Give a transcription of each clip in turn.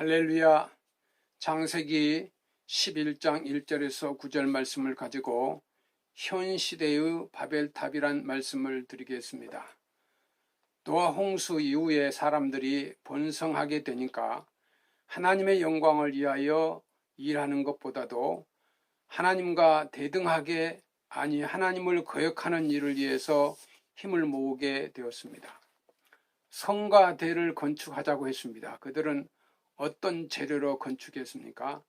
할렐루야. 창세기 11장 1절에서 9절 말씀을 가지고 현 시대의 바벨탑이란 말씀을 드리겠습니다. 노아 홍수 이후에 사람들이 번성하게 되니까 하나님의 영광을 위하여 일하는 것보다도 하나님과 대등하게, 아니 하나님을 거역하는 일을 위해서 힘을 모으게 되었습니다. 성과 대를 건축하자고 했습니다. 그들은 어떤 재료로 건축했습니까?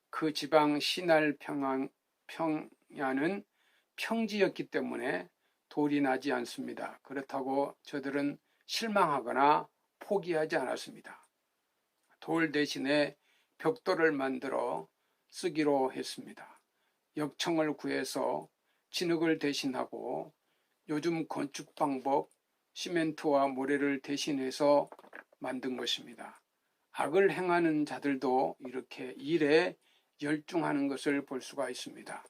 그 지방 시날 평야는 평지였기 때문에 돌이 나지 않습니다. 그렇다고 저들은 실망하거나 포기하지 않았습니다. 돌 대신에 벽돌을 만들어 쓰기로 했습니다. 역청을 구해서 진흙을 대신하고 요즘 건축 방법 시멘트와 모래를 대신해서 만든 것입니다. 악을 행하는 자들도 이렇게 일에 열중하는 것을 볼 수가 있습니다.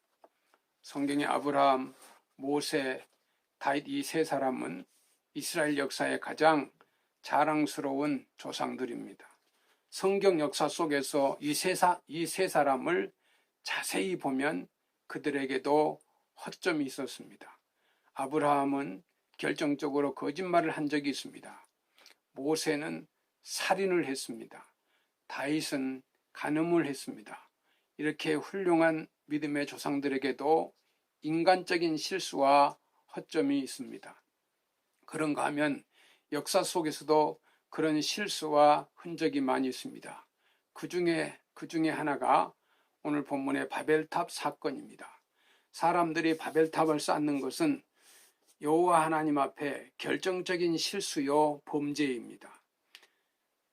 성경의 아브라함, 모세, 다윗 이 세 사람은 이스라엘 역사의 가장 자랑스러운 조상들입니다. 성경 역사 속에서 이 세 사람을 자세히 보면 그들에게도 허점이 있었습니다. 아브라함은 결정적으로 거짓말을 한 적이 있습니다. 모세는 살인을 했습니다. 다윗은 간음을 했습니다. 이렇게 훌륭한 믿음의 조상들에게도 인간적인 실수와 허점이 있습니다. 그런가 하면 역사 속에서도 그런 실수와 흔적이 많이 있습니다. 그 중에 하나가 오늘 본문의 바벨탑 사건입니다. 사람들이 바벨탑을 쌓는 것은 여호와 하나님 앞에 결정적인 실수요 범죄입니다.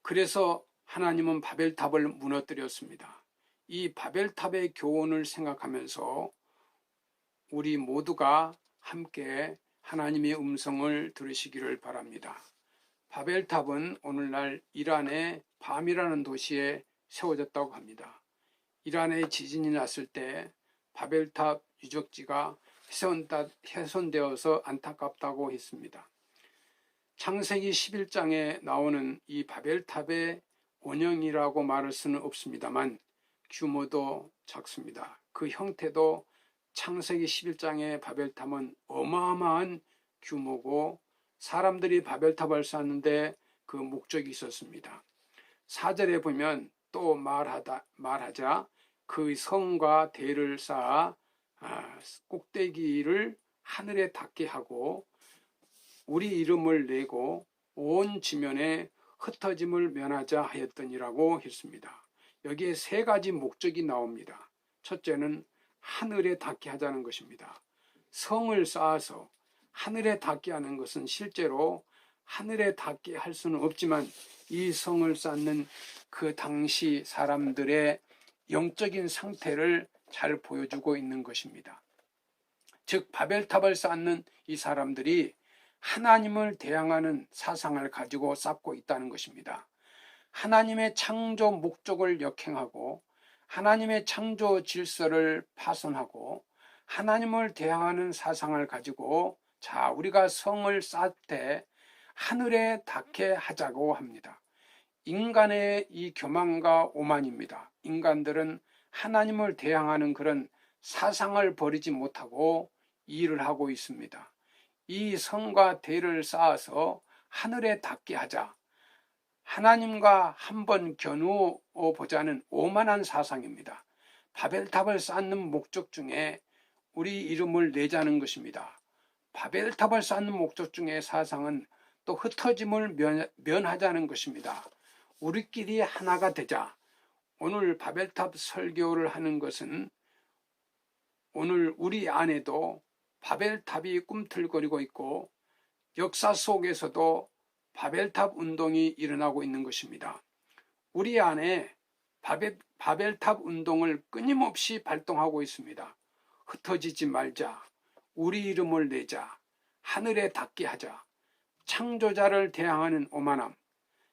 그래서 하나님은 바벨탑을 무너뜨렸습니다. 이 바벨탑의 교훈을 생각하면서 우리 모두가 함께 하나님의 음성을 들으시기를 바랍니다. 바벨탑은 오늘날 이란의 밤이라는 도시에 세워졌다고 합니다. 이란에 지진이 났을 때 바벨탑 유적지가 훼손되어서 안타깝다고 했습니다. 창세기 11장에 나오는 이 바벨탑의 원형이라고 말할 수는 없습니다만 규모도 작습니다. 그 형태도 창세기 11장의 바벨탑은 어마어마한 규모고 사람들이 바벨탑을 쌓는데 그 목적이 있었습니다. 4절에 보면 또 말하자 그 성과 대를 쌓아 꼭대기를 하늘에 닿게 하고 우리 이름을 내고 온 지면에 흩어짐을 면하자 하였더니라고 했습니다. 여기에 세 가지 목적이 나옵니다. 첫째는 하늘에 닿게 하자는 것입니다. 성을 쌓아서 하늘에 닿게 하는 것은 실제로 하늘에 닿게 할 수는 없지만 이 성을 쌓는 그 당시 사람들의 영적인 상태를 잘 보여주고 있는 것입니다. 즉 바벨탑을 쌓는 이 사람들이 하나님을 대항하는 사상을 가지고 쌓고 있다는 것입니다. 하나님의 창조 목적을 역행하고 하나님의 창조 질서를 파손하고 하나님을 대항하는 사상을 가지고 우리가 성을 쌓을 때 하늘에 닿게 하자고 합니다. 인간의 이 교만과 오만입니다. 인간들은 하나님을 대항하는 그런 사상을 버리지 못하고 일을 하고 있습니다. 이 성과 대를 쌓아서 하늘에 닿게 하자. 하나님과 한번 겨누어 보자는 오만한 사상입니다. 바벨탑을 쌓는 목적 중에 우리 이름을 내자는 것입니다. 바벨탑을 쌓는 목적 중에 사상은 또 흩어짐을 면하자는 것입니다. 우리끼리 하나가 되자. 오늘 바벨탑 설교를 하는 것은 오늘 우리 안에도 바벨탑이 꿈틀거리고 있고 역사 속에서도 바벨탑 운동이 일어나고 있는 것입니다. 우리 안에 바벨탑 운동을 끊임없이 발동하고 있습니다. 흩어지지 말자, 우리 이름을 내자, 하늘에 닿게 하자, 창조자를 대항하는 오만함,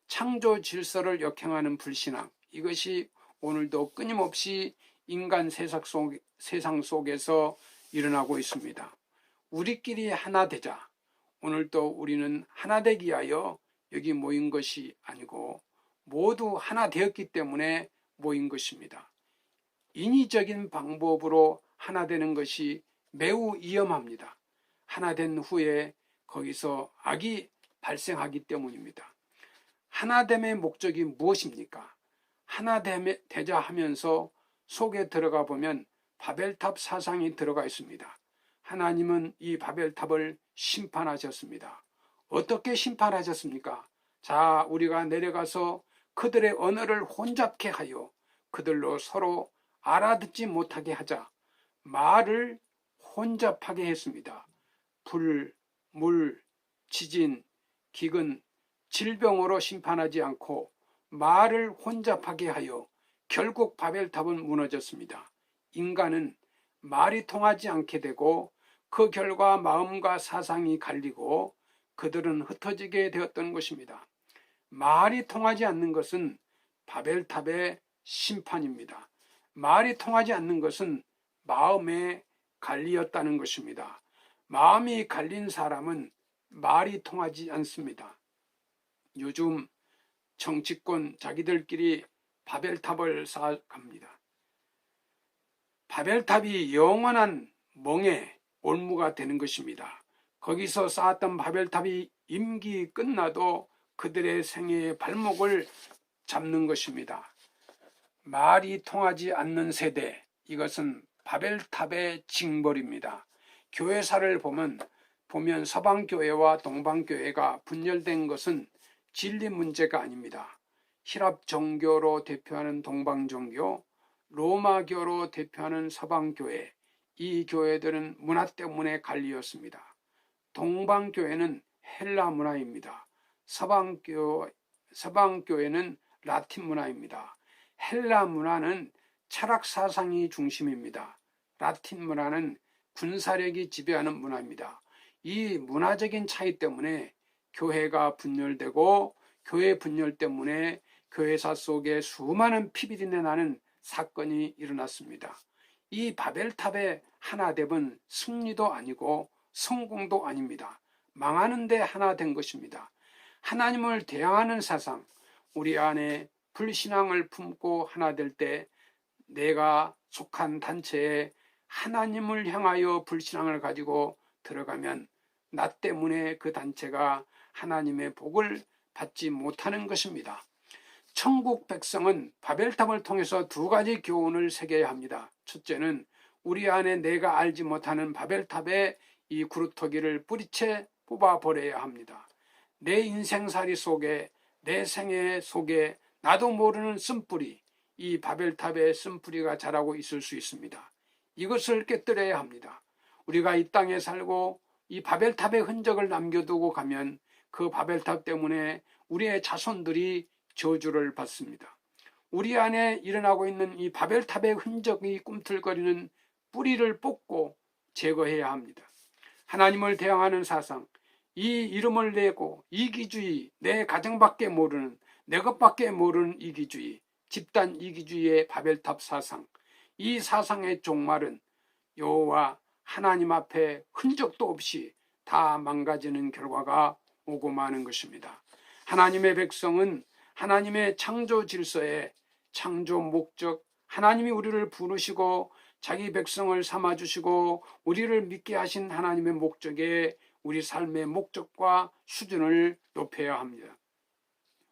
창조 질서를 역행하는 불신앙, 이것이 오늘도 끊임없이 인간 세상 속에서 일어나고 있습니다. 우리끼리 하나 되자. 오늘도 우리는 하나 되기 위하여 여기 모인 것이 아니고 모두 하나 되었기 때문에 모인 것입니다. 인위적인 방법으로 하나 되는 것이 매우 위험합니다. 하나 된 후에 거기서 악이 발생하기 때문입니다. 하나됨의 목적이 무엇입니까? 하나 되자 하면서 속에 들어가 보면 바벨탑 사상이 들어가 있습니다. 하나님은 이 바벨탑을 심판하셨습니다. 어떻게 심판하셨습니까? 자, 우리가 내려가서 그들의 언어를 혼잡케 하여 그들로 서로 알아듣지 못하게 하자. 말을 혼잡하게 했습니다. 불, 물, 지진, 기근, 질병으로 심판하지 않고 말을 혼잡하게 하여 결국 바벨탑은 무너졌습니다. 인간은 말이 통하지 않게 되고 그 결과 마음과 사상이 갈리고 그들은 흩어지게 되었던 것입니다. 말이 통하지 않는 것은 바벨탑의 심판입니다. 말이 통하지 않는 것은 마음에 갈리었다는 것입니다. 마음이 갈린 사람은 말이 통하지 않습니다. 요즘 정치권 자기들끼리 바벨탑을 쌓아갑니다. 바벨탑이 영원한 멍에 올무가 되는 것입니다. 거기서 쌓았던 바벨탑이 임기 끝나도 그들의 생애의 발목을 잡는 것입니다. 말이 통하지 않는 세대, 이것은 바벨탑의 징벌입니다. 교회사를 보면 서방교회와 동방교회가 분열된 것은 진리 문제가 아닙니다. 히랍 정교로 대표하는 동방종교, 로마교로 대표하는 서방교회, 이 교회들은 문화 때문에 갈리었습니다. 동방교회는 헬라 문화입니다. 서방교회는 라틴 문화입니다. 헬라 문화는 철학 사상이 중심입니다. 라틴 문화는 군사력이 지배하는 문화입니다. 이 문화적인 차이 때문에 교회가 분열되고 교회 분열 때문에 교회사 속에 수많은 피비린내 나는 사건이 일어났습니다. 이 바벨탑의 하나됨은 승리도 아니고 성공도 아닙니다. 망하는데 하나 된 것입니다. 하나님을 대항하는 사상, 우리 안에 불신앙을 품고 하나 될 때 내가 속한 단체에 하나님을 향하여 불신앙을 가지고 들어가면 나 때문에 그 단체가 하나님의 복을 받지 못하는 것입니다. 천국 백성은 바벨탑을 통해서 두 가지 교훈을 새겨야 합니다. 첫째는 우리 안에 내가 알지 못하는 바벨탑의 이 구루터기를 뿌리채 뽑아버려야 합니다. 내 인생살이 속에, 내 생애 속에 나도 모르는 쓴뿌리, 이 바벨탑의 쓴뿌리가 자라고 있을 수 있습니다. 이것을 깨뜨려야 합니다. 우리가 이 땅에 살고 이 바벨탑의 흔적을 남겨두고 가면 그 바벨탑 때문에 우리의 자손들이 저주를 받습니다. 우리 안에 일어나고 있는 이 바벨탑의 흔적이 꿈틀거리는 뿌리를 뽑고 제거해야 합니다. 하나님을 대항하는 사상, 이 이름을 내고 이기주의, 내 가정밖에 모르는, 내 것밖에 모르는 이기주의, 집단 이기주의의 바벨탑 사상, 이 사상의 종말은 여호와 하나님 앞에 흔적도 없이 다 망가지는 결과가 오고 마는 것입니다. 하나님의 백성은 하나님의 창조 질서에 창조 목적, 하나님이 우리를 부르시고 자기 백성을 삼아주시고 우리를 믿게 하신 하나님의 목적에 우리 삶의 목적과 수준을 높여야 합니다.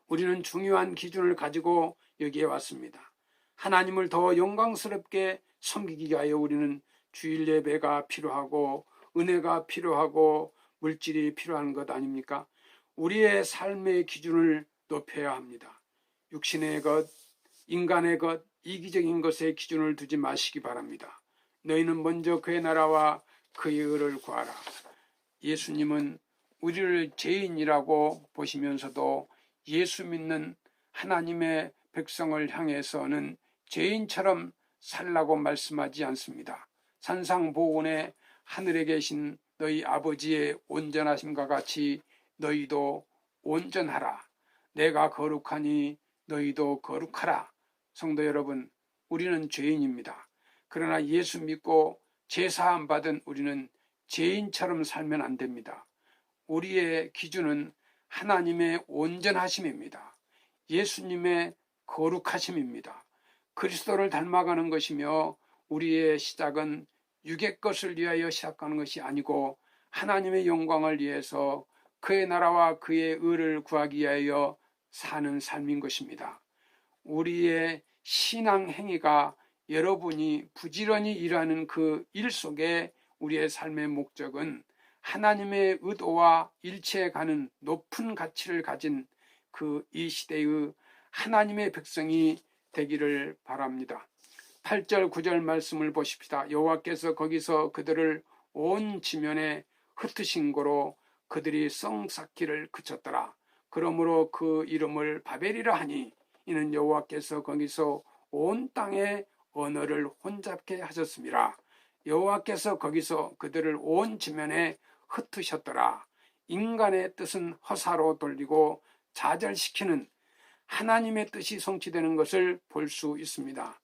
우리는 중요한 기준을 가지고 여기에 왔습니다. 하나님을 더 영광스럽게 섬기기 위하여 우리는 주일 예배가 필요하고 은혜가 필요하고 물질이 필요한 것 아닙니까? 우리의 삶의 기준을 높여야 합니다. 육신의 것, 인간의 것, 이기적인 것에 기준을 두지 마시기 바랍니다. 너희는 먼저 그의 나라와 그의 의를 구하라. 예수님은 우리를 죄인이라고 보시면서도 예수 믿는 하나님의 백성을 향해서는 죄인처럼 살라고 말씀하지 않습니다. 산상보훈에 하늘에 계신 너희 아버지의 온전하심과 같이 너희도 온전하라. 내가 거룩하니 너희도 거룩하라. 성도 여러분, 우리는 죄인입니다. 그러나 예수 믿고 제사함 받은 우리는 죄인처럼 살면 안 됩니다. 우리의 기준은 하나님의 온전하심입니다. 예수님의 거룩하심입니다. 그리스도를 닮아가는 것이며 우리의 시작은 육의 것을 위하여 시작하는 것이 아니고 하나님의 영광을 위해서 그의 나라와 그의 의를 구하기 위하여 사는 삶인 것입니다. 우리의 신앙 행위가 여러분이 부지런히 일하는 그 일 속에 우리의 삶의 목적은 하나님의 의도와 일치해가는 높은 가치를 가진 그 이 시대의 하나님의 백성이 되기를 바랍니다. 8절 9절 말씀을 보십시다. 여호와께서 거기서 그들을 온 지면에 흩으신 고로 그들이 성 쌓기를 그쳤더라. 그러므로 그 이름을 바벨이라 하니 이는 여호와께서 거기서 온 땅의 언어를 혼잡게 하셨습니다. 여호와께서 거기서 그들을 온 지면에 흩으셨더라. 인간의 뜻은 허사로 돌리고 좌절시키는 하나님의 뜻이 성취되는 것을 볼 수 있습니다.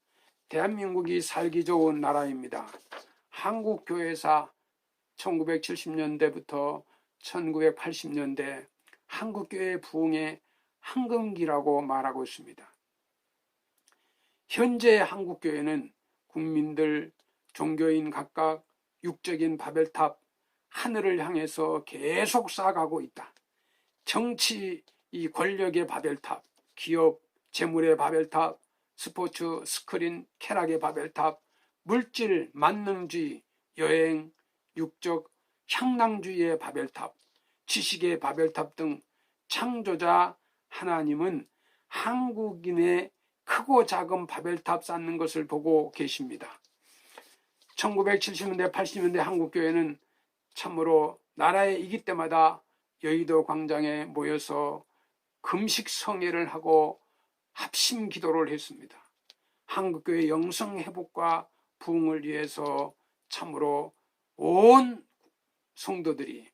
대한민국이 살기 좋은 나라입니다. 한국교회사 1970년대부터 1980년대 한국교회 부흥의 황금기라고 말하고 있습니다. 현재 한국교회는 국민들, 종교인 각각 육적인 바벨탑, 하늘을 향해서 계속 쌓아가고 있다. 정치, 이 권력의 바벨탑, 기업, 재물의 바벨탑, 스포츠, 스크린, 쾌락의 바벨탑, 물질, 만능주의, 여행, 육적, 향락주의의 바벨탑, 지식의 바벨탑 등 창조자 하나님은 한국인의 크고 작은 바벨탑 쌓는 것을 보고 계십니다. 1970년대, 80년대 한국교회는 참으로 나라에 이길 때마다 여의도 광장에 모여서 금식 성회를 하고 합심 기도를 했습니다. 한국교회 영성 회복과 부흥을 위해서 참으로 온 성도들이,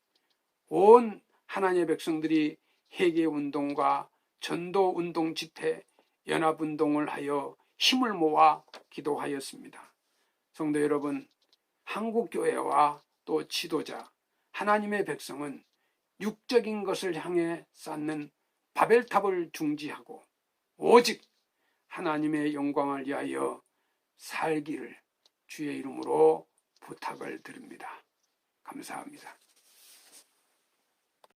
온 하나님의 백성들이 회개운동과 전도운동 집회, 연합운동을 하여 힘을 모아 기도하였습니다. 성도 여러분, 한국교회와 또 지도자, 하나님의 백성은 육적인 것을 향해 쌓는 바벨탑을 중지하고 오직 하나님의 영광을 위하여 살기를 주의 이름으로 부탁을 드립니다. 감사합니다.